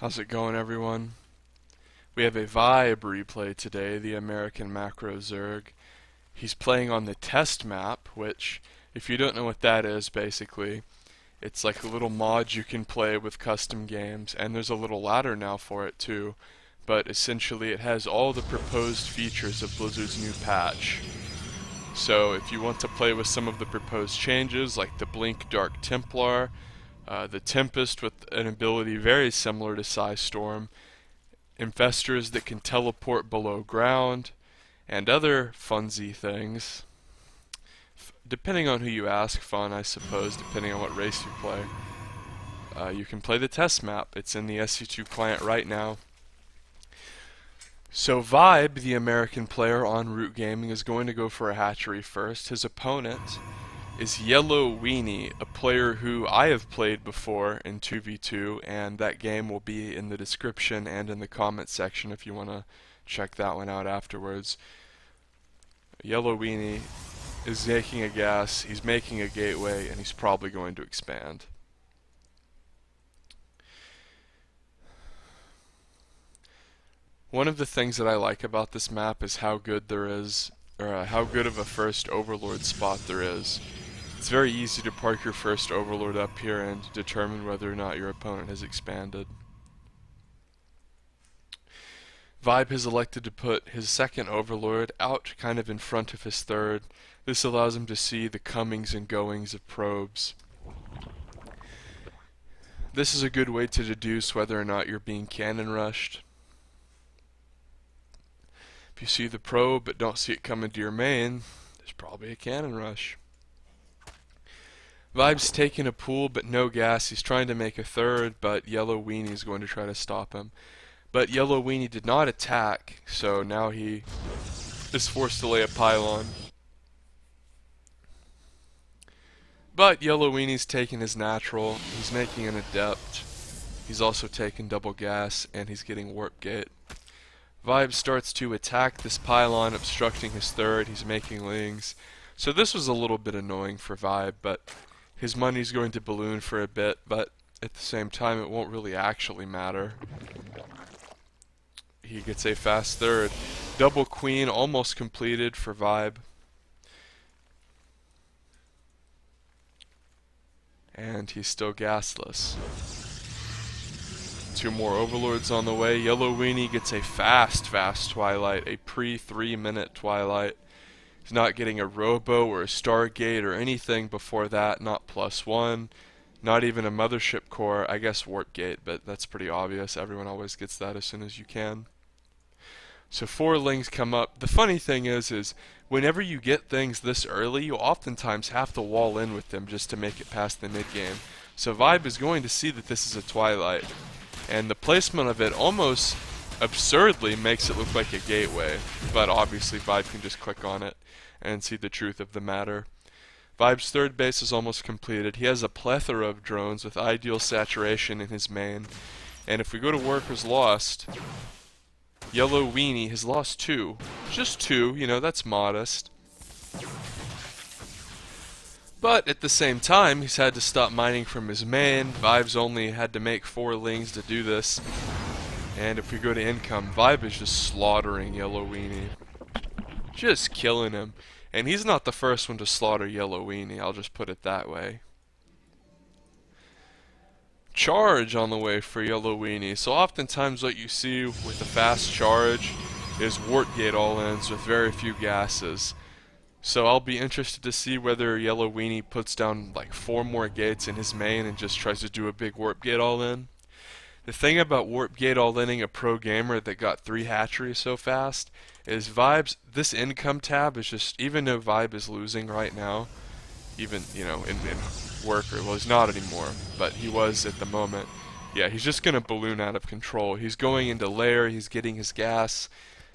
How's it going, everyone? We have a Vibe replay today, the American Macro Zerg. He's playing on the test map, which, if you don't know what that is, basically, it's like a little mod you can play with custom games, and there's a little ladder now for it too. But essentially, it has all the proposed features of Blizzard's new patch. So if you want to play with some of the proposed changes, like the Blink Dark Templar, the Tempest with an ability very similar to Storm, Infestors that can teleport below ground, and other funsy things. Depending on who you ask, fun I suppose, depending on what race you play. You can play the test map. It's in the SC2 client right now. So Vibe, the American player on Root Gaming, is going to go for a hatchery first. His opponent is YellowWheenie, a player who I have played before in 2v2, and that game will be in the description and in the comment section if you want to check that one out afterwards. YellowWheenie is making a gas, he's making a gateway, and he's probably going to expand. One of the things that I like about this map is how good there is, or how good of a first Overlord spot there is. It's very easy to park your first Overlord up here and determine whether or not your opponent has expanded. Vibe has elected to put his second Overlord out kind of in front of his third. This allows him to see the comings and goings of probes. This is a good way to deduce whether or not you're being cannon rushed. If you see the probe but don't see it coming to your main, there's probably a cannon rush. Vibe's taking a pool but no gas. He's trying to make a third, but YellowWheenie is going to try to stop him. But YellowWheenie did not attack, so now he is forced to lay a pylon. But YellowWheenie's taking his natural. He's making an adept. He's also taking double gas, and he's getting warp gate. Vibe starts to attack this pylon, obstructing his third. He's making lings. So this was a little bit annoying for Vibe, but his money's going to balloon for a bit, but at the same time it won't really actually matter. He gets a fast third. Double queen almost completed for Vibe. And he's still gasless. Two more overlords on the way. YellowWheenie gets a fast Twilight, a pre-3 minute Twilight. He's not getting a Robo or a Stargate or anything before that, not +1, not even a Mothership Core, I guess Warp Gate, but that's pretty obvious. Everyone always gets that as soon as you can. So 4 lings come up. The funny thing is whenever you get things this early, you oftentimes have to wall in with them just to make it past the mid game. So Vibe is going to see that this is a Twilight, and the placement of it almost absurdly makes it look like a gateway, but obviously Vibe can just click on it and see the truth of the matter. Vibe's third base is almost completed. He has a plethora of drones with ideal saturation in his main, and if we go to Workers Lost, YellowWheenie has lost 2. Just 2, you know, that's modest. But at the same time, he's had to stop mining from his main. Vibe's only had to make 4 lings to do this. And if we go to income, Vibe is just slaughtering YellowWheenie. Just killing him. And he's not the first one to slaughter YellowWheenie, I'll just put it that way. Charge on the way for YellowWheenie. So oftentimes what you see with a fast charge is warp gate all-ins with very few gases. So I'll be interested to see whether YellowWheenie puts down like 4 more gates in his main and just tries to do a big warp gate all-in. The thing about warp gate all-inning a pro gamer that got 3 hatcheries so fast is this income tab is just, even though Vibe is losing right now, even, you know, in Worker, well he's not anymore, but he was at the moment. Yeah, he's just going to balloon out of control. He's going into lair, he's getting his gas,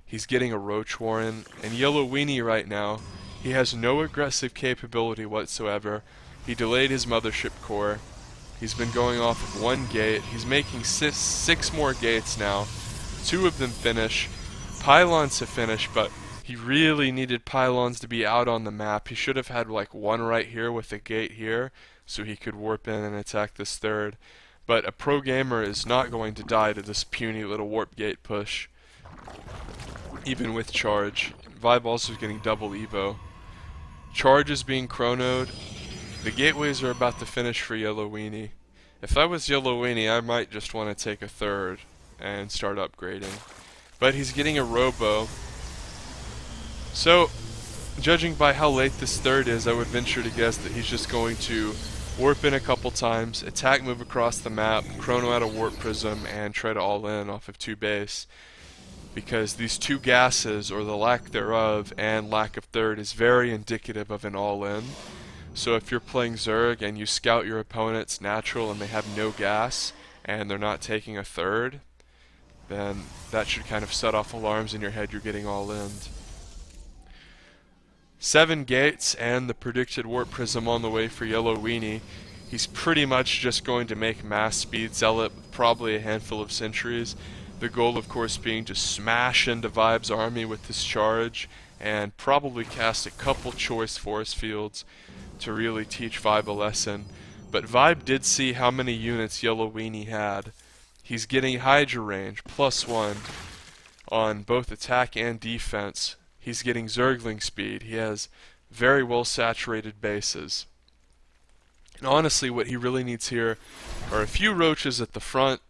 he's getting a Roach Warren, and YellowWheenie right now, he has no aggressive capability whatsoever. He delayed his Mothership Core. He's been going off of 1 gate. He's making 6 more gates now. 2 of them finish. Pylons to finish, but he really needed pylons to be out on the map. He should have had like 1 right here with a gate here, so he could warp in and attack this third. But a pro gamer is not going to die to this puny little warp gate push, even with charge. Vibe also is getting double Evo. Charge is being chronoed. The gateways are about to finish for YellowWheenie. If I was YellowWheenie, I might just want to take a third and start upgrading. But he's getting a robo. So, judging by how late this third is, I would venture to guess that he's just going to warp in a couple times, attack move across the map, chrono out a warp prism, and try to all in off of 2 base. Because these 2 gases, or the lack thereof, and lack of third is very indicative of an all-in. So if you're playing Zerg and you scout your opponent's natural and they have no gas, and they're not taking a third, then that should kind of set off alarms in your head you're getting all-in. 7 gates and the predicted warp prism on the way for YellowWheenie. He's pretty much just going to make mass speed zealot, probably a handful of sentries. The goal, of course, being to smash into Vibe's army with this charge and probably cast a couple choice force fields to really teach Vibe a lesson. But Vibe did see how many units YellowWheenie had. He's getting Hydra range, +1 on both attack and defense. He's getting Zergling speed. He has very well saturated bases. And honestly, what he really needs here are a few roaches at the front,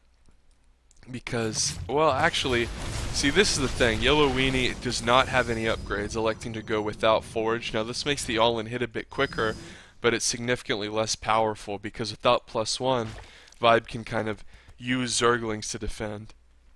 because, well, actually, see, this is the thing. YellowWheenie does not have any upgrades, electing to go without Forge. Now, this makes the all-in hit a bit quicker, but it's significantly less powerful, because without +1, Vibe can kind of use Zerglings to defend.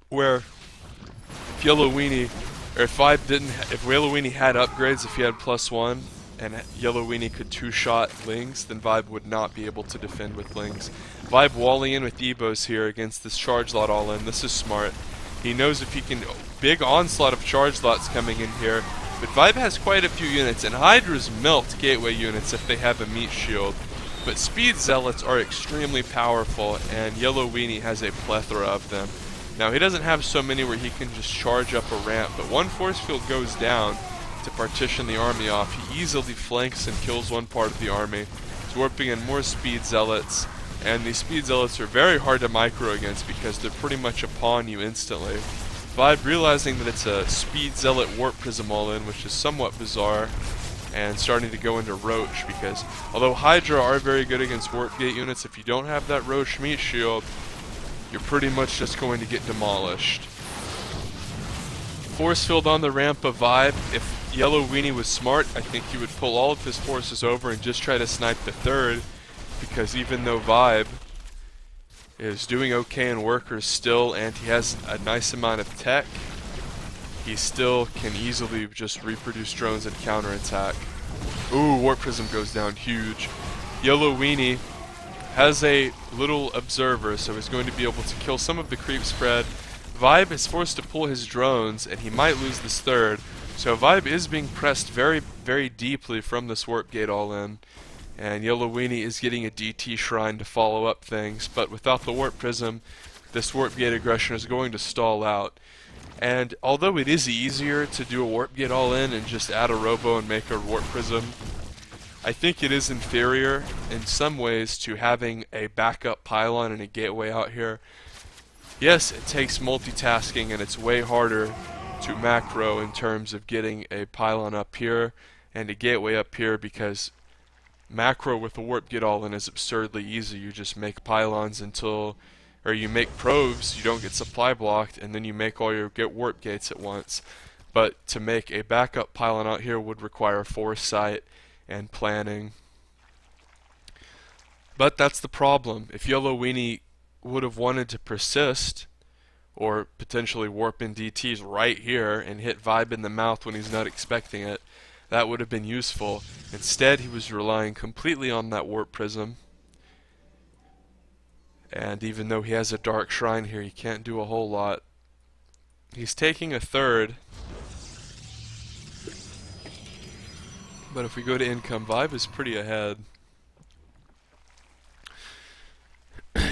Where if YellowWheenie, or if Vibe didn't, if YellowWheenie had upgrades, if he had +1, and YellowWheenie could 2-shot Lings, then Vibe would not be able to defend with Lings. Vibe walling in with Ebos here against this charge lot all-in. This is smart. He knows if he can... Big onslaught of charge lots coming in here. But Vibe has quite a few units, and Hydras melt gateway units if they have a meat shield. But speed zealots are extremely powerful, and YellowWheenie has a plethora of them. Now, he doesn't have so many where he can just charge up a ramp, but one force field goes down to partition the army off. He easily flanks and kills one part of the army. He's warping in more speed zealots, and these speed zealots are very hard to micro against because they're pretty much upon you instantly. Vibe, realizing that it's a speed zealot warp prism all-in, which is somewhat bizarre, and starting to go into Roach, because although Hydra are very good against warp gate units, if you don't have that Roach meat shield, you're pretty much just going to get demolished. Force field on the ramp of Vibe. If YellowWheenie was smart, I think he would pull all of his forces over and just try to snipe the third, because even though Vibe is doing okay in workers still, and he has a nice amount of tech, he still can easily just reproduce drones and counterattack. Ooh, Warp Prism goes down huge. YellowWheenie has a little observer, so he's going to be able to kill some of the creep spread. Vibe is forced to pull his drones, and he might lose this third. So Vibe is being pressed very, very deeply from this warp gate all-in. And YellowWheenie is getting a DT shrine to follow up things, but without the warp prism, this warp gate aggression is going to stall out. And although it is easier to do a warp gate all-in and just add a robo and make a warp prism, I think it is inferior in some ways to having a backup pylon and a gateway out here. Yes, it takes multitasking, and it's way harder to macro in terms of getting a pylon up here and a gateway up here, because macro with a warp gate all-in is absurdly easy. You just make pylons until, or you make probes, you don't get supply blocked, and then you make all your warp gates at once. But to make a backup pylon out here would require foresight and planning. But that's the problem. If YellowWheenie would have wanted to persist, or potentially warp in DTs right here and hit Vibe in the mouth when he's not expecting it, that would have been useful. Instead, he was relying completely on that warp prism. And even though he has a dark shrine here, he can't do a whole lot. He's taking a third. But if we go to income, Vibe is pretty ahead.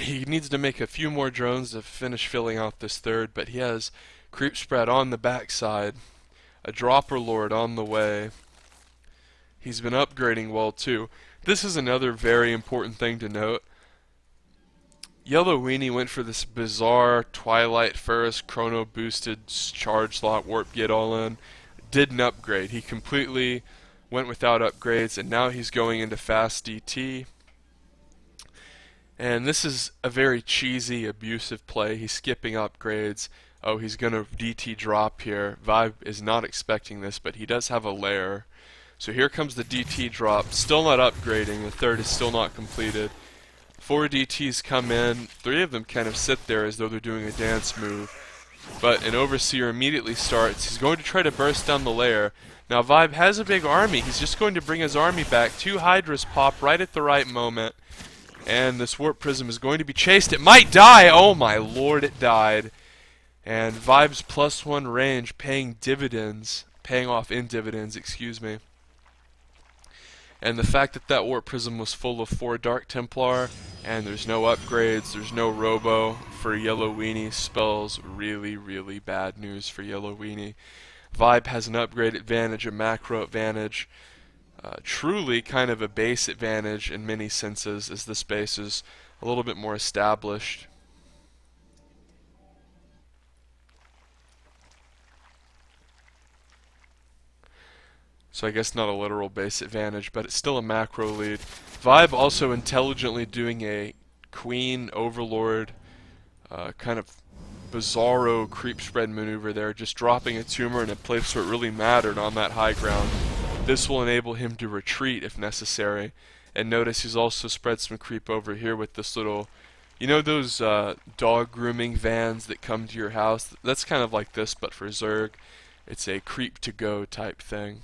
He needs to make a few more drones to finish filling out this third, but he has creep spread on the backside, a dropper lord on the way. He's been upgrading well too. This is another very important thing to note. YellowWheenie went for this bizarre Twilight first chrono boosted charge slot warp get all in. Didn't upgrade. He completely went without upgrades, and now he's going into fast DT. And this is a very cheesy, abusive play. He's skipping upgrades. Oh, he's going to DT drop here. Vibe is not expecting this, but he does have a lair. So here comes the DT drop. Still not upgrading. The third is still not completed. 4 DTs come in. 3 of them kind of sit there as though they're doing a dance move. But an Overseer immediately starts. He's going to try to burst down the lair. Now Vibe has a big army. He's just going to bring his army back. 2 Hydras pop right at the right moment. And this Warp Prism is going to be chased. It might die! Oh my lord, it died. And Vibe's +1 range paying off in dividends, excuse me. And the fact that that Warp Prism was full of 4 Dark Templar, and there's no upgrades, there's no Robo for YellowWheenie, spells really, really bad news for YellowWheenie. Vibe has an upgrade advantage, a macro advantage, truly kind of a base advantage in many senses, as this base is a little bit more established. So I guess not a literal base advantage, but it's still a macro lead. Vibe also intelligently doing a Queen Overlord kind of bizarro creep spread maneuver there, just dropping a tumor in a place where it really mattered on that high ground. This will enable him to retreat if necessary. And notice he's also spread some creep over here with this little, you know those dog grooming vans that come to your house? That's kind of like this, but for Zerg. It's a creep to go type thing.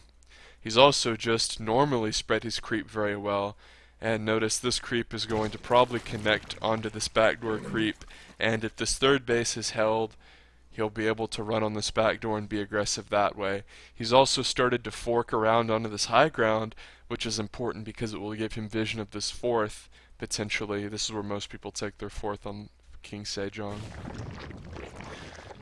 He's also just normally spread his creep very well. And notice this creep is going to probably connect onto this backdoor creep. And if this third base is held, he'll be able to run on this back door and be aggressive that way. He's also started to fork around onto this high ground, which is important because it will give him vision of this fourth, potentially. This is where most people take their fourth on King Sejong.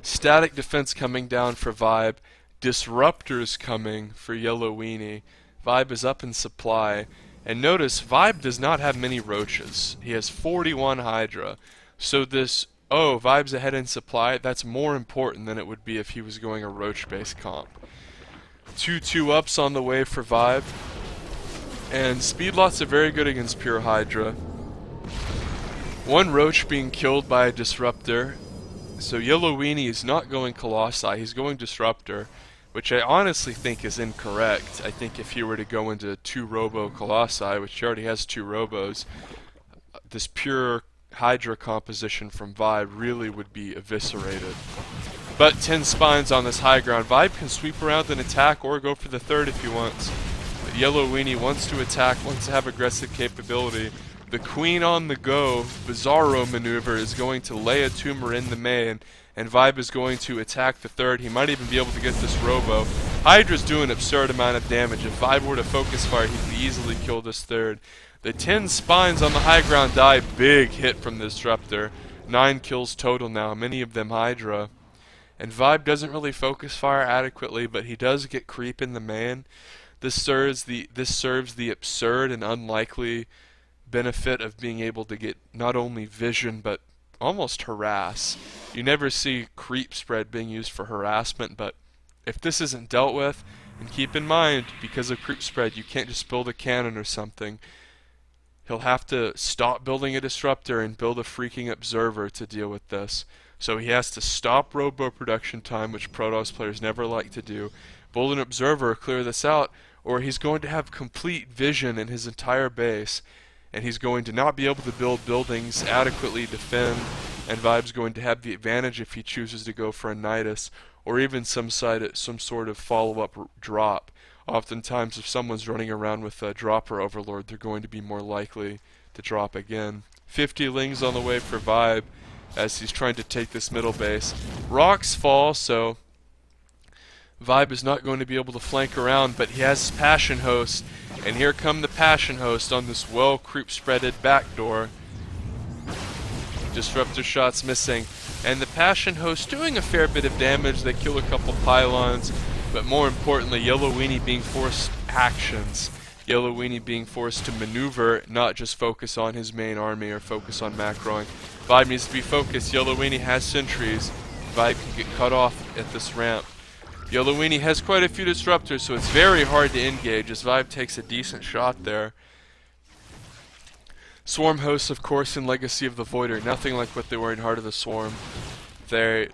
Static defense coming down for Vibe. Disruptors coming for YellowWheenie. Vibe is up in supply. And notice, Vibe does not have many roaches. He has 41 Hydra. So this, oh, Vibe's ahead in supply, that's more important than it would be if he was going a roach-based comp. 2 ups on the way for Vibe. And speedlots are very good against pure Hydra. 1 roach being killed by a disruptor. So YellowWheenie is not going Colossi, he's going Disruptor, which I honestly think is incorrect. I think if he were to go into 2 Robo Colossi, which he already has 2 Robos, this pure Hydra composition from Vibe really would be eviscerated. But 10 spines on this high ground. Vibe can sweep around and attack or go for the third if he wants. But YellowWheenie wants to attack, wants to have aggressive capability. The Queen on the go, Bizarro maneuver, is going to lay a tumor in the main, and Vibe is going to attack the third. He might even be able to get this Robo. Hydra's doing an absurd amount of damage. If Vibe were to focus fire, he could easily kill this third. The 10 spines on the high ground die. Big hit from the Disruptor. 9 kills total now, many of them Hydra. And Vibe doesn't really focus fire adequately, but he does get creep in the main. This serves the absurd and unlikely benefit of being able to get not only vision but almost harass. You never see creep spread being used for harassment, but if this isn't dealt with, and keep in mind, because of creep spread, you can't just build a cannon or something. He'll have to stop building a disruptor and build a freaking observer to deal with this. So he has to stop robo production time, which Protoss players never like to do, build an observer, clear this out, or he's going to have complete vision in his entire base, and he's going to not be able to build buildings, adequately defend, and Vibe's going to have the advantage if he chooses to go for a Nidus, or even some sort of follow-up drop. Oftentimes, if someone's running around with a Dropper Overlord, they're going to be more likely to drop again. 50 Lings on the way for Vibe, as he's trying to take this middle base. Rocks fall, so Vibe is not going to be able to flank around, but he has his Passion Host, and here come the Passion Host on this well creep spreaded backdoor. Disruptor shots missing, and the Passion Host doing a fair bit of damage. They kill a couple pylons, but more importantly, YellowWheenie being forced actions. YellowWheenie being forced to maneuver, not just focus on his main army or focus on macroing. Vibe needs to be focused. YellowWheenie has sentries. Vibe can get cut off at this ramp. YellowWheenie has quite a few disruptors, so it's very hard to engage as Vibe takes a decent shot there. Swarm hosts, of course, in Legacy of the Void are nothing like what they were in Heart of the Swarm. The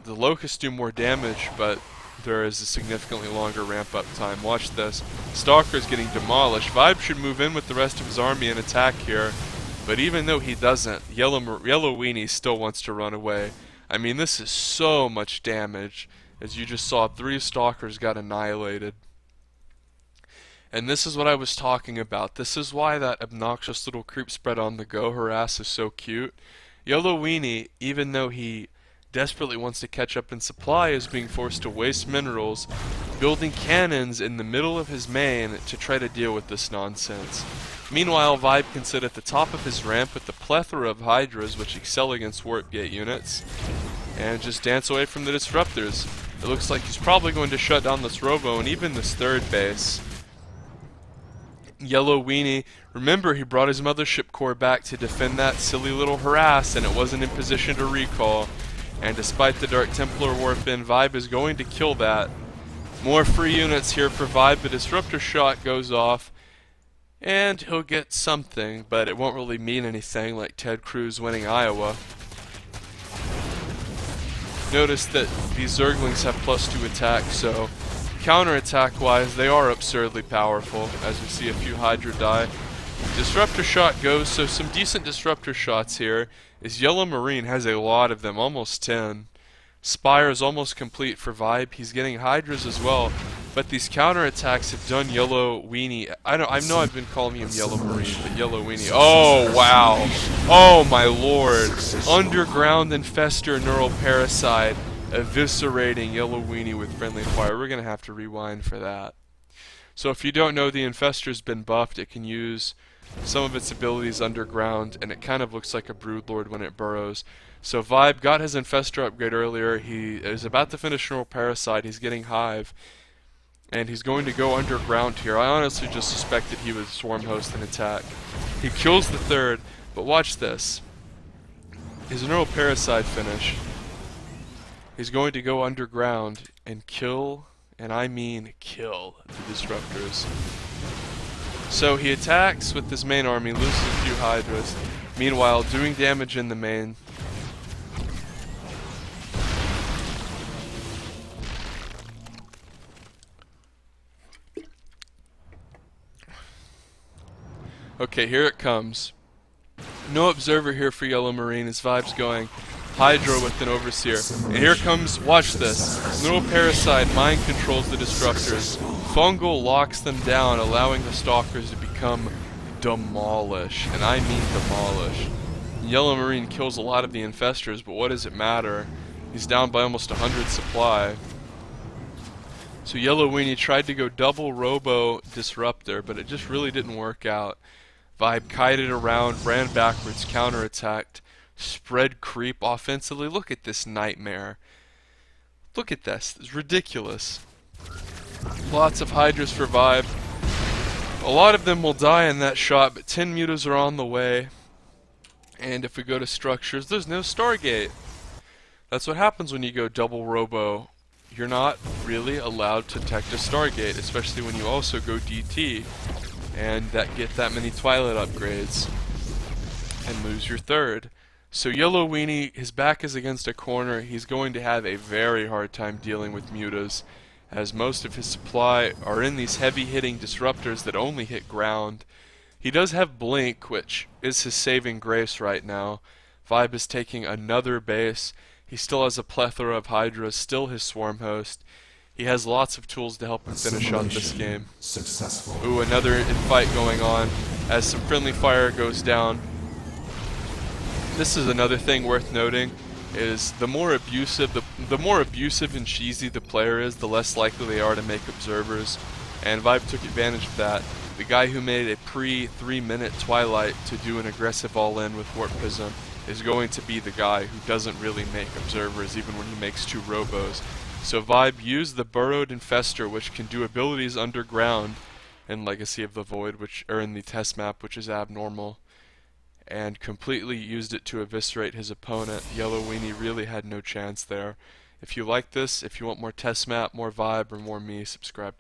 Locusts do more damage, but there is a significantly longer ramp-up time. Watch this. Stalker's getting demolished. Vibe should move in with the rest of his army and attack here, but even though he doesn't, YellowWheenie still wants to run away. I mean, this is so much damage. As you just saw, 3 Stalkers got annihilated. And this is what I was talking about. This is why that obnoxious little creep spread on the go harass is so cute. YellowWheenie, even though he desperately wants to catch up in supply, is being forced to waste minerals, building cannons in the middle of his main to try to deal with this nonsense. Meanwhile, Vibe can sit at the top of his ramp with the plethora of Hydras which excel against Warp Gate units, and just dance away from the disruptors. It looks like he's probably going to shut down this Robo and even this third base. YellowWheenie, remember he brought his mothership core back to defend that silly little harass, and it wasn't in position to recall. And despite the Dark Templar warp in, Vibe is going to kill that. More free units here for Vibe. The disruptor shot goes off, and he'll get something, but it won't really mean anything, like Ted Cruz winning Iowa. Notice that these Zerglings have +2 attack, so counterattack wise they are absurdly powerful, as we see a few Hydra die. Disruptor shot goes, so some decent disruptor shots here. Is Yellow Marine has a lot of them, almost 10. Spire is almost complete for Vibe. He's getting Hydras as well, but these counterattacks have done YellowWheenie. I know I've been calling him Yellow Marine, but YellowWheenie. Oh wow! Oh my lord! Underground Infestor Neural Parasite eviscerating YellowWheenie with friendly fire. We're gonna have to rewind for that. So if you don't know, the Infestor's been buffed. It can use some of its abilities underground, and it kind of looks like a Broodlord when it burrows. So Vibe got his Infestor upgrade earlier. He is about to finish Neural Parasite. He's getting Hive, and he's going to go underground here. I honestly just suspected he would Swarm Host and attack. He kills the third, but watch this. His Neural Parasite finish. He's going to go underground and kill, and I mean kill, the Disruptors. So he attacks with his main army, loses a few Hydras, meanwhile doing damage in the main. Okay, here it comes. No observer here for Yellow Marine. His Vibe's going Hydra with an Overseer. And here comes, watch this. Neural Parasite mind controls the Disruptors. Fungal locks them down, allowing the Stalkers to become demolished. And I mean demolished. Yellow Marine kills a lot of the Infestors, but what does it matter? He's down by almost 100 supply. So YellowWheenie tried to go double Robo Disruptor, but it just really didn't work out. Vibe kited around, ran backwards, counterattacked, spread creep offensively. Look at this nightmare. Look at this. It's ridiculous. Lots of Hydras for Vibe. A lot of them will die in that shot, but 10 mutas are on the way. And if we go to structures, there's no Stargate. That's what happens when you go double Robo. You're not really allowed to tech a Stargate, especially when you also go DT and get that many Twilight upgrades and lose your third. So YellowWheenie, his back is against a corner. He's going to have a very hard time dealing with mutas, as most of his supply are in these heavy hitting disruptors that only hit ground. He does have Blink, which is his saving grace right now. Vibe is taking another base. He still has a plethora of Hydras, still his Swarm Host. He has lots of tools to help him finish out this game. Successful. Ooh, another fight going on as some friendly fire goes down. This is another thing worth noting, is the more abusive and cheesy the player is, the less likely they are to make observers. And Vibe took advantage of that. The guy who made a pre-3-minute Twilight to do an aggressive all-in with Warp Prism is going to be the guy who doesn't really make observers even when he makes 2 Robos. So Vibe used the Burrowed Infestor, which can do abilities underground in Legacy of the Void, or in the test map, which is abnormal. and completely used it to eviscerate his opponent. YellowWheenie really had no chance there. If you like this, if you want more test map, more vibe, or more me, subscribe.